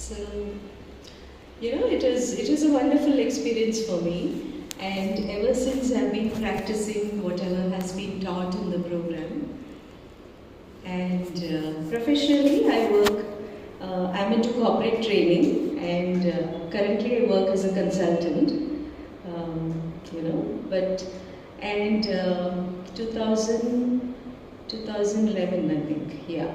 So, it is a wonderful experience for me, and ever since I've been practicing whatever has been taught in the program. And professionally, I'm into corporate training, and currently I work as a consultant. But and 2011, I think, yeah.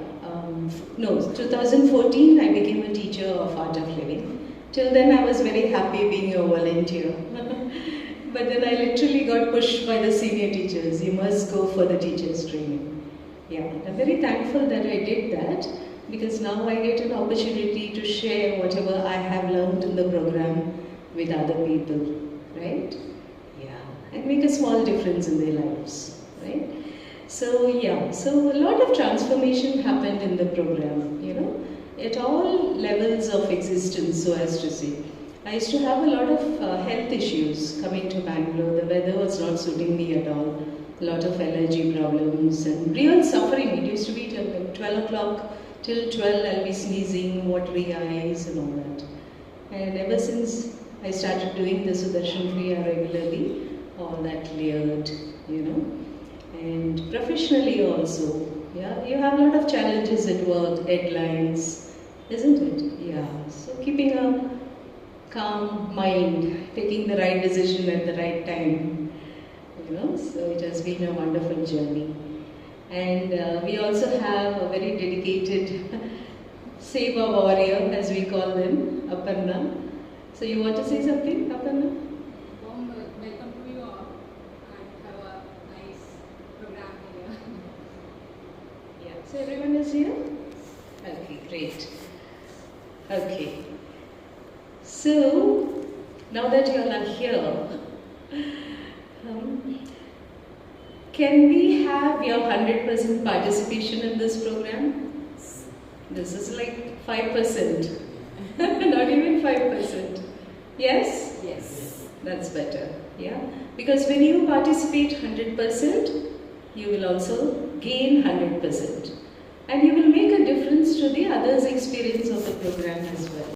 No, 2014, I became a teacher of Art of Living. Till then, I was very happy being a volunteer. But then I literally got pushed by the senior teachers. You must go for the teachers' training. Yeah, I'm very thankful that I did that, because now I get an opportunity to share whatever I have learned in the program with other people, right? Yeah, and make a small difference in their lives, right? So yeah, so a lot of transformation happened in the program, at all levels of existence, so as to say. I used to have a lot of health issues coming to Bangalore. The weather was not suiting me at all. A lot of allergy problems and real suffering. It used to be till like 12 o'clock, till 12 I'll be sneezing, watery eyes and all that. And ever since I started doing the Sudarshan Kriya regularly, all that cleared, And professionally also, yeah, you have a lot of challenges at work, deadlines, isn't it? Yeah, so keeping a calm mind, taking the right decision at the right time, so it has been a wonderful journey. And we also have a very dedicated Seva warrior, as we call them, Aparna. So you want to say something, Aparna? Welcome to you all. I have a nice program here. Yeah, so everyone is here? Okay, great. Okay. So, now that you all are here, can we have your 100% participation in this program? This is like 5%, not even 5%. Yes? Yes. That's better, yeah? Because when you participate 100%, you will also gain 100%. And you will make a difference to the others' experience of the program as well.